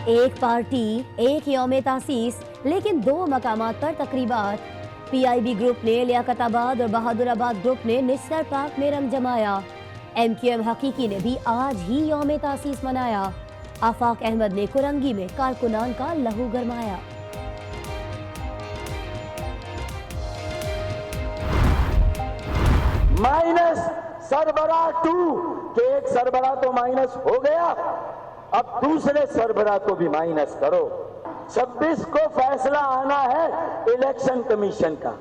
एक पार्टी, एक यौम तासीस, लेकिन दो मकामात पर तकरीबात। पीआईबी ग्रुप ने लियाकताबाद और बहादुराबाद ग्रुप ने निस्तर पार्क में रंग जमाया। एमक्यूएम हकीकी ने भी आज ही यौम तासीस मनाया। आफाक अहमद ने कुरंगी में कारकुनान का लहू गरमाया। माइनस सरबराह 2 के एक सरबराह तो माइनस हो गया, अब दूसरे सरबराह को भी माइनस करो। 26 को फैसला आना है इलेक्शन कमीशन का।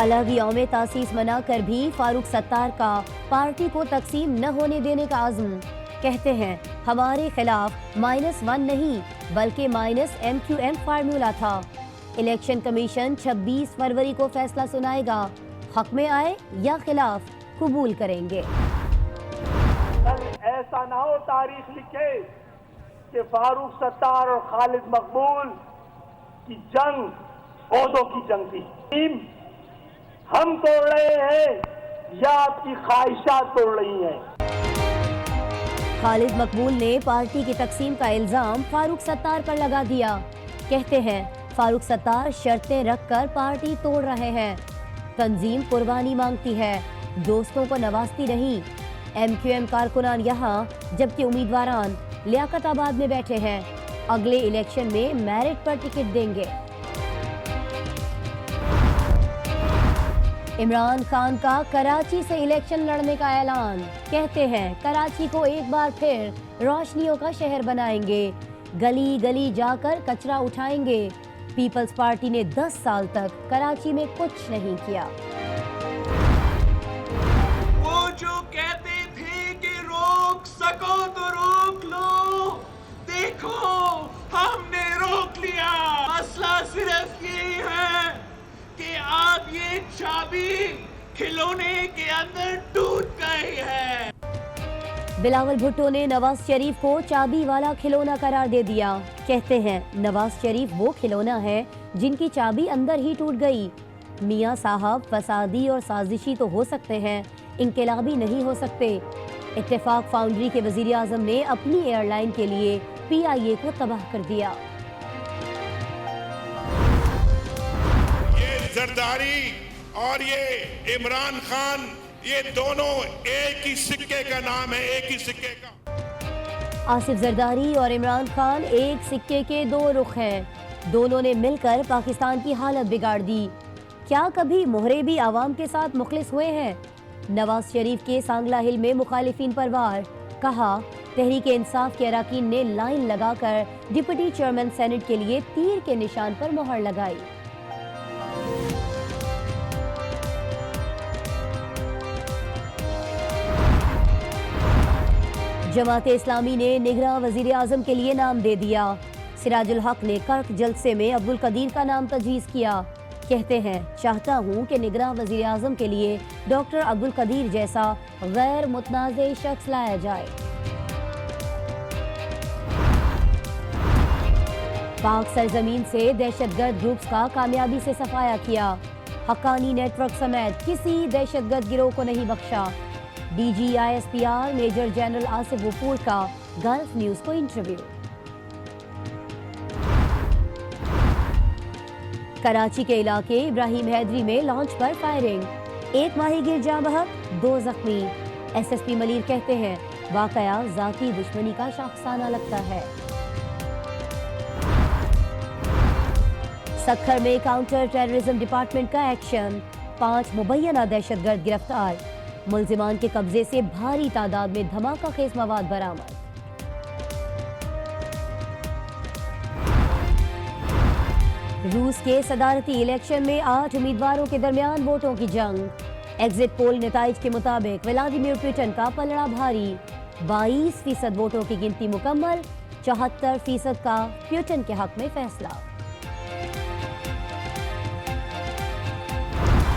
अलग यौम तासीस मनाकर भी फारूक सत्तार का पार्टी को तकसीम न होने देने का आज़म। कहते हैं हमारे खिलाफ -1 नहीं बल्कि -MQM फार्मूला था। इलेक्शन कमीशन 26 फरवरी को फैसला सुनाएगा। हक में आए या खिलाफ कबूल करेंगे। कल ऐसा ना हो तारीख लिखे कि फारूक सत्तार और खालिद मकबूल की जंग ओहदों की जंग थी। हम तोड़ रहे हैं या आपकी ख्वाहिशात तोड़ रही हैं। खालिद मकबूल ने पार्टी की तकसीम का इल्जाम फारूक सत्तार पर लगा दिया। कहते हैं फारूक सत्तार शर्तें रखकर पार्टी तोड़ रहे हैं। तंजीम कुर्बानी मांगती है, दोस्तों को नवाजती नहीं। एमक्यूएम कारकुनान यहाँ जबकि उम्मीदवारान लियाकताबाद में बैठे हैं। अगले इलेक्शन में मेरिट पर टिकट देंगे। इमरान खान का कराची से इलेक्शन लड़ने का ऐलान। कहते हैं कराची को एक बार फिर रोशनियों का शहर बनाएंगे। गली गली जाकर कचरा उठाएंगे। पीपल्स पार्टी ने 10 साल तक कराची में कुछ नहीं किया। वो जो कहते थे कि रोक सको तो रोक लो, देखो हमने रोक लिया। मसला सिर्फ ये है कि आप ये चाबी खिलौने के अंदर टूट गई है। बिलावल भुट्टो ने नवाज शरीफ को चाबी वाला खिलौना करार दे दिया। कहते हैं नवाज शरीफ वो खिलौना है जिनकी चाबी अंदर ही टूट गई। मियां साहब फसादी और साजिशी तो हो सकते हैं, इनकलाबी नहीं हो सकते। इत्तेफाक फाउंड्री के वजीर आजम ने अपनी एयरलाइन के लिए PIA को तबाह कर दिया। ये जरदारी और ये इमरान खान, ये दोनों एक ही सिक्के का नाम है, एक ही सिक्के का। आसिफ जरदारी और इमरान खान एक सिक्के के दो रुख हैं। दोनों ने मिलकर पाकिस्तान की हालत बिगाड़ दी। क्या कभी मोहरेबी आवाम के साथ मुखलिस हुए हैं? नवाज शरीफ के सांगला हिल में मुखालिफिन पर वार। कहा तहरीक इंसाफ के अरकान ने लाइन लगाकर डिप्टी चेयरमैन सेनेट के लिए तीर के निशान पर मोहर लगाई। जमाते इस्लामी ने निगरां वजीर आजम के लिए नाम दे दिया। सिराजुल हक ने कर्क जलसे में अब्दुल कदीर का नाम तजवीज़ किया। कहते हैं चाहता हूं कि निगरां वजीर आजम के लिए डॉक्टर अब्दुल कदीर जैसा गैर मुतनाज़े शख्स लाया जाए। पाक सरजमीन से दहशतगर्द ग्रुप्स का कामयाबी से सफाया किया। हक्कानी नेटवर्क समेत किसी दहशतगर्द गिरोह को नहीं बख्शा। DGISPR मेजर जनरल आसिफ वपूर का गल्फ न्यूज को इंटरव्यू। कराची के इलाके इब्राहिम हैदरी में लॉन्च पर फायरिंग। एक माहीगीर जाँ बहक, 2 जख्मी। SSP मलीर कहते हैं वाकया जाती दुश्मनी का शाखसाना लगता है। सक्खर में काउंटर टेररिज्म डिपार्टमेंट का एक्शन। 5 मुबैना दहशतगर्द गिरफ्तार। मुल्जिमान के कब्जे से भारी तादाद में धमाका खेज मवाद बरामद। रूस के सदारती इलेक्शन में 8 उम्मीदवारों के दरमियान वोटों की जंग। एग्जिट पोल नताइज के मुताबिक व्लादिमीर पुतिन का पलड़ा भारी। 22% वोटों की गिनती मुकम्मल। 74% का पुतिन के हक में फैसला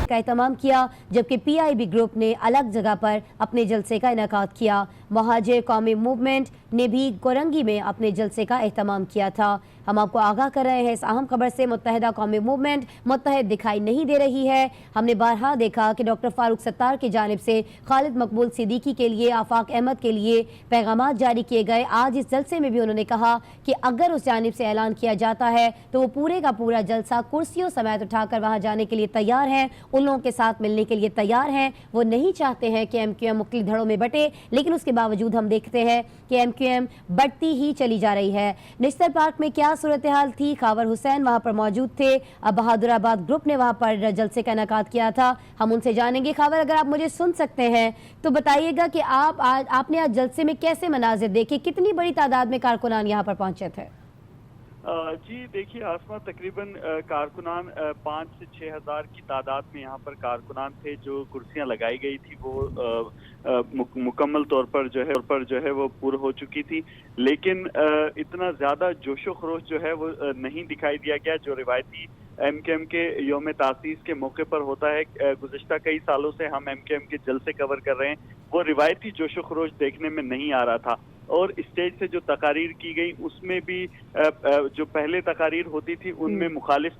का एहतमाम किया, जबकि PIB ग्रुप ने अलग जगह पर अपने जलसे का इनेकाद किया। महाजिर कौमी मूवमेंट ने भी कोरंगी में अपने जलसे का एहतमाम किया था। हम आपको आगाह कर रहे हैं इस अहम खबर से। मुत्तहिदा कौमी मूवमेंट मुत्तहिद दिखाई नहीं दे रही है। हमने बारहा देखा कि डॉक्टर फारूक सत्तार की जानिब से खालिद मकबूल सिद्दीकी के लिए, आफाक अहमद के लिए पैगाम जारी किए गए। आज इस जलसे में भी उन्होंने कहा कि अगर उस जानिब से ऐलान किया जाता है तो वो पूरे का पूरा जलसा कुर्सियों समेत उठाकर वहां जाने के लिए तैयार हैं, उन लोगों के साथ मिलने के लिए तैयार हैं। वो नहीं चाहते हैं कि MQM मुख्तलिफ धड़ों में बटे, लेकिन उसके बावजूद हम देखते हैं कि MQM बढ़ती ही चली जा रही है। निश्तर पार्क में क्या सूरत हाल थी? खावर हुसैन वहां पर मौजूद थे। अब बहादुराबाद ग्रुप ने वहां पर जलसे का इनेकाद किया था, हम उनसे जानेंगे। खावर, अगर आप मुझे सुन सकते हैं तो बताइएगा कि आपने आज जलसे में कैसे मनाजिर देखे, कितनी बड़ी तादाद में कारकुनान यहाँ पर पहुंचे थे? जी देखिए आसमा, तकरीबन कारकुनान 5 से 6 हज़ार की तादाद में यहाँ पर कारकुनान थे। जो कुर्सियाँ लगाई गई थी वो मुकम्मल तौर पर जो है वो पूरी हो चुकी थी, लेकिन इतना ज़्यादा जोशो खरोश जो है वो नहीं दिखाई दिया गया जो रिवायती MQM के योम तासीस के मौके पर होता है। गुज़िश्ता कई सालों से हम MQM के जलसे कवर कर रहे हैं, वो रिवायती जोशो खरोश देखने में नहीं आ रहा था। और स्टेज से जो तकारीर की गई उसमें भी जो पहले तकारीर होती थी उनमें मुखालिफ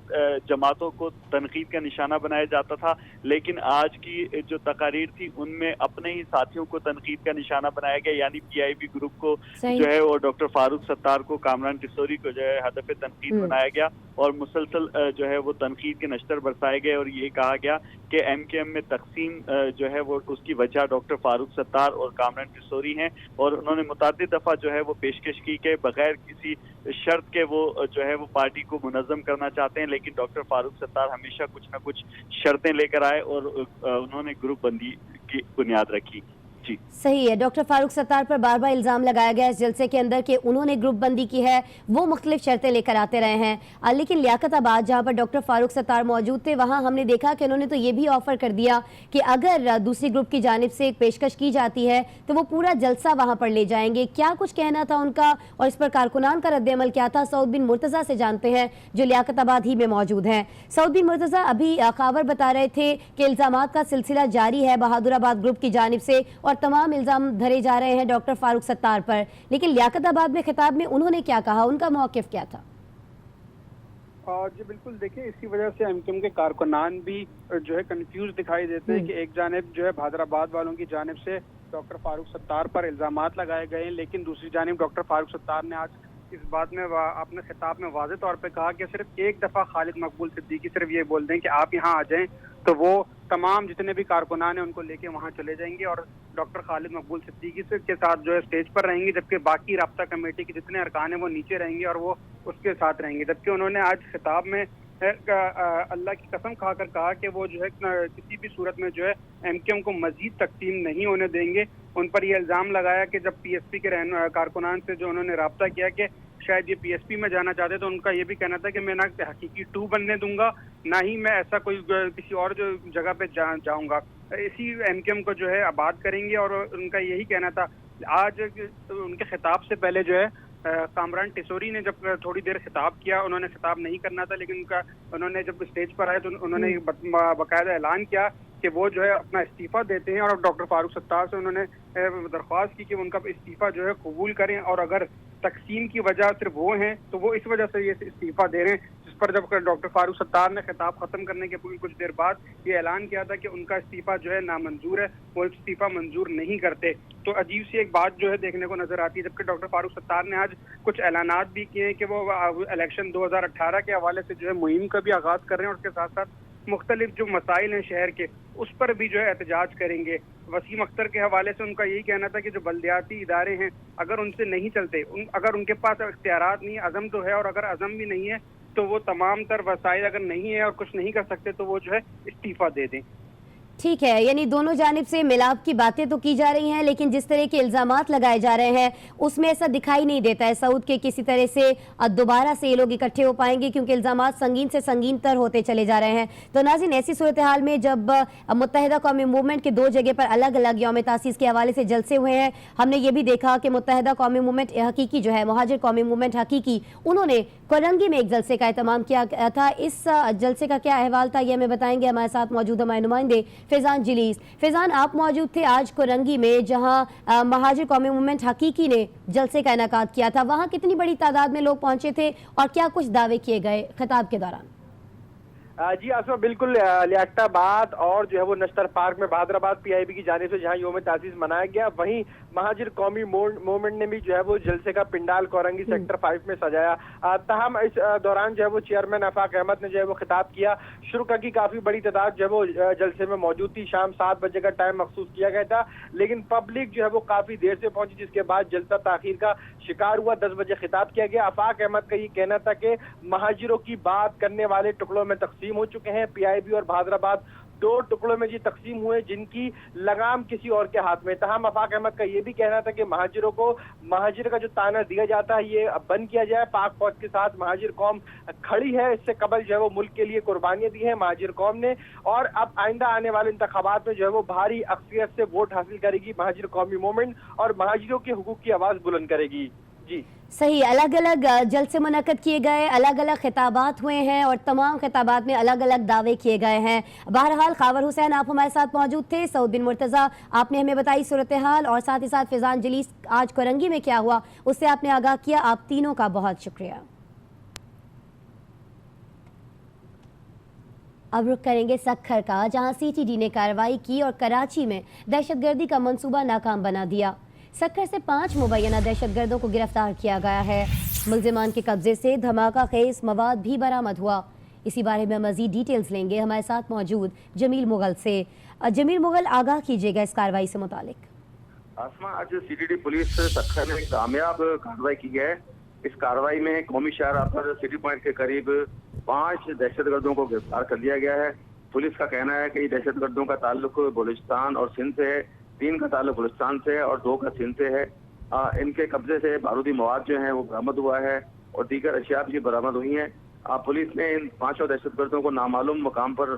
जमातों को तनकीद का निशाना बनाया जाता था, लेकिन आज की जो तकारीर थी उनमें अपने ही साथियों को तनकीद का निशाना बनाया गया, यानी PIB ग्रुप को जो है और डॉक्टर फारूक सत्तार को, कामरान टिसोरी को जो है हदफ तनकीद बनाया गया और मुसलसल जो है वो तनकीद के नश्तर बरसाए गए। और ये कहा गया कि MQM में तकसीम जो है वो उसकी वजह डॉक्टर फारूक सत्तार और कामरान टिसोरी हैं। और उन्होंने मुतादिद दफा जो है वो पेशकश की कि बगैर किसी शर्त के वो जो है वो पार्टी को मुनज़्ज़म करना चाहते हैं, लेकिन डॉक्टर फारूक सत्तार हमेशा कुछ ना कुछ शर्तें लेकर आए और उन्होंने ग्रुप बंदी की बुनियाद रखी। जी सही है। डॉक्टर फारूक सत्तार पर बार बार इल्ज़ाम लगाया गया इस जलसे के अंदर कि उन्होंने ग्रुप बंदी की है, वो मुख्तलिफ शर्तें लेकर आते रहे हैं। लेकिन लियाकताबाद जहाँ पर डॉक्टर फारूक सत्तार मौजूद थे वहाँ हमने देखा कि उन्होंने तो ये भी ऑफर कर दिया कि अगर दूसरी ग्रुप की जानिब से एक पेशकश की जाती है तो वो पूरा जलसा वहाँ पर ले जाएंगे। क्या कुछ कहना था उनका और इस पर कारकुनान का रद्द-ए-अमल क्या था? सऊद बिन मुर्तज़ा से जानते हैं जो लियाकताबाद ही में मौजूद हैं। सऊद बिन मुर्तज़ा, अभी खावर बता रहे थे कि इल्ज़ामात का सिलसिला जारी है बहादुराबाद ग्रुप की जानिब से और तमाम इल्जाम धरे जा रहे हैं डॉक्टर फारूक सत्तार पर, लेकिन लियाकताबाद में खिताब में उन्होंने क्या कहा, उनका मौक़िफ़ क्या था? जी बिल्कुल, देखिए इसी वजह से MQM के कारकुनान भी जो है कंफ्यूज दिखाई देते हैं कि एक जानिब जो है बहादुराबाद वालों की जानिब से डॉक्टर फारूक सत्तार पर इल्जामात लगाए गए हैं, लेकिन दूसरी जानिब डॉक्टर फारूक सत्तार ने आज इस बात में अपने खिताब में वाज़ेह तौर पे कहा कि सिर्फ एक दफ़ा खालिद मकबूल सिद्दीकी सिर्फ ये बोल दें कि आप यहाँ आ जाएं तो वो तमाम जितने भी कारकुनान हैं उनको लेके वहाँ चले जाएंगे और डॉक्टर खालिद मकबूल सिद्दीकी के साथ जो है स्टेज पर रहेंगे, जबकि बाकी राब्ता कमेटी के जितने अरकान हैं वो नीचे रहेंगे और वो उसके साथ रहेंगे। जबकि उन्होंने आज खिताब में अल्लाह की कसम खाकर कहा कि वो जो है किसी भी सूरत में जो है MQM को मजीद तकसीम नहीं होने देंगे। उन पर यह इल्ज़ाम लगाया कि जब PSP के कारकुनान से जो उन्होंने रब्ता किया कि शायद ये PSP में जाना चाहते तो उनका ये भी कहना था कि मैं ना हकीकी 2 बनने दूंगा, ना ही मैं ऐसा कोई किसी और जो जगह पे जाऊंगा। इसी MQM को जो है आबाद करेंगे और उनका यही कहना था। आज उनके खिताब से पहले जो है कामरान टिसोरी ने जब थोड़ी देर खिताब किया, उन्होंने खिताब नहीं करना था, लेकिन उन्होंने जब स्टेज पर आए तो उन्होंने बाकायदा ऐलान किया कि वो जो है अपना इस्तीफ़ा देते हैं और डॉक्टर फारूक सत्तार से उन्होंने दरख्वास्त की कि उनका इस्तीफ़ा जो है कबूल करें और अगर तकसीम की वजह सिर्फ वो हैं तो वो इस वजह से ये इस्तीफ़ा दे रहे हैं। जिस पर जब डॉक्टर फारूक सत्तार ने खिताब ख़त्म करने के कुछ देर बाद ये ऐलान किया था कि उनका इस्तीफ़ा जो है नामंजूर है, वो इस्तीफ़ा मंजूर नहीं करते। तो अजीब सी एक बात जो है देखने को नजर आती है। जबकि डॉक्टर फारूक सत्तार ने आज कुछ ऐलानात भी किए हैं कि वो इलेक्शन 2018 के हवाले से जो है मुहिम का भी आगाज़ कर रहे हैं और उसके साथ साथ मुख्तलिफ जो मसाइल हैं शहर के उस पर भी जो है एहतजाज करेंगे। वसीम अख्तर के हवाले से उनका यही कहना था कि जो बल्दियाती इदारे हैं अगर उनसे नहीं चलते, अगर उनके पास इख्तियारात नहीं, अज़म तो है और अगर अज़म भी नहीं है तो वो तमाम तर वसाइल अगर नहीं है और कुछ नहीं कर सकते तो वो जो है इस्तीफ़ा दे दें। ठीक है, यानी दोनों जानिब से मिलाप की बातें तो की जा रही हैं, लेकिन जिस तरह के इल्ज़ामात लगाए जा रहे हैं उसमें ऐसा दिखाई नहीं देता है सऊद के किसी तरह से दोबारा से ये लोग इकट्ठे हो पाएंगे, क्योंकि इल्ज़ामात संगीन से संगीन तर होते चले जा रहे हैं। तो नाज़रीन, ऐसी सूरत हाल में जब मुत्तहिदा कौमी मूवमेंट के 2 जगह पर अलग अलग यौम तासीस के हवाले से जलसे हुए हैं, हमने ये भी देखा कि मुत्तहिदा कौमी मूवमेंट हकीकी जो है मुहाजिर कौमी मूवमेंट हकीकी, उन्होंने कोलंगी में एक जलसे का एहतमाम किया था। इस जलसे का क्या अहवाल था ये हमें बताएंगे हमारे साथ मौजूद हमारे नुमाइंदे फैजान जलीस। फैजान, आप मौजूद थे आज कोरंगी में जहां महाजिर कौमी मूवमेंट हकीकी ने जलसे का इनेकाद किया था। वहां कितनी बड़ी तादाद में लोग पहुंचे थे और क्या कुछ दावे किए गए खिताब के दौरान? जी आसमा, बिल्कुल लियाकताबाद और जो है वो नश्तर पार्क में बहादुराबाद पीआईबी की जानिब से जहां यौम तासीस मनाया गया, वहीं महाजिर कौमी मूवमेंट ने भी जो है वो जलसे का पिंडाल कोरंगी सेक्टर 5 में सजाया। ताहम इस दौरान जो है वो चेयरमैन आफाक अहमद ने जो है वो खिताब किया। शुरा की काफी बड़ी तादाद जो है वो जलसे में मौजूद थी। शाम 7 बजे का टाइम मखसूस किया गया था, लेकिन पब्लिक जो है वो काफी देर से पहुंची, जिसके बाद जलसा ताखीर का शिकार हुआ। 10 बजे खिताब किया गया। आफाक अहमद का ये कहना था कि महाजिरों की बात करने वाले टुकड़ों में तकसीम हो चुके हैं। पीआईबी और बहादुराबाद 2 टुकड़ों में जी तकसीम हुए, जिनकी लगाम किसी और के हाथ में। तहम आफाक अहमद का यह भी कहना था कि महाजिरों को महाजिर का जो ताना दिया जाता है ये बंद किया जाए। पाक फौज के साथ महाजिर कौम खड़ी है। इससे कबल जो है वो मुल्क के लिए कुर्बानियां दी है महाजिर कौम ने, और अब आइंदा आने वाले इंतखाबात में जो है वो भारी अक्सरियत से वोट हासिल करेगी महाजिर कौमी मूवमेंट और महाजिरों के हुकूक की आवाज बुलंद करेगी। जी सही, अलग अलग जलसे मुनक्कद किए गए, अलग अलग खिताबात हुए हैं और तमाम खिताबात में अलग अलग दावे किए गए हैं। बहरहाल खावर हुसैन, आप हमारे साथ मौजूद थे। सऊद बिन मुर्तज़ा, आपने हमें बताई सूरत हाल और साथ ही साथ फैजान जलीस आज कोरंगी में क्या हुआ उससे आपने आगाह किया। आप तीनों का बहुत शुक्रिया। अब रुख करेंगे सक्खर का, जहां सीटीडी ने कार्रवाई की और कराची में दहशतगर्दी का मंसूबा नाकाम बना दिया। सक्खर से 5 मुबैना दहशतगर्दों को गिरफ्तार किया गया है। मुल्जिमान के कब्जे से धमाका खेज मवाद भी बरामद हुआ। इसी बारे में मजीद डिटेल्स लेंगे हमारे साथ मौजूद जमील मुगल से। जमील मुगल, आगाह कीजिएगा इस कार्रवाई से मुतालिक। आसमा, आज सीटीडी पुलिस सक्खर में कामयाब कार्रवाई की है। इस कार्रवाई में कौमी शाहराह पर सिटी पॉइंट के करीब 5 दहशतगर्दों को गिरफ्तार कर लिया गया है। पुलिस का कहना है कि दहशतगर्दों का ताल्लुक बलूचिस्तान और सिंध से है। 3 का ताल्लुक बलूचिस्तान से है और 2 का सिंध से है। इनके कब्जे से बारूदी मवाद जो है वो बरामद हुआ है और दीगर अशिया भी बरामद हुई हैं। पुलिस ने इन 5 दहशतगर्दों को नामालूम मकाम पर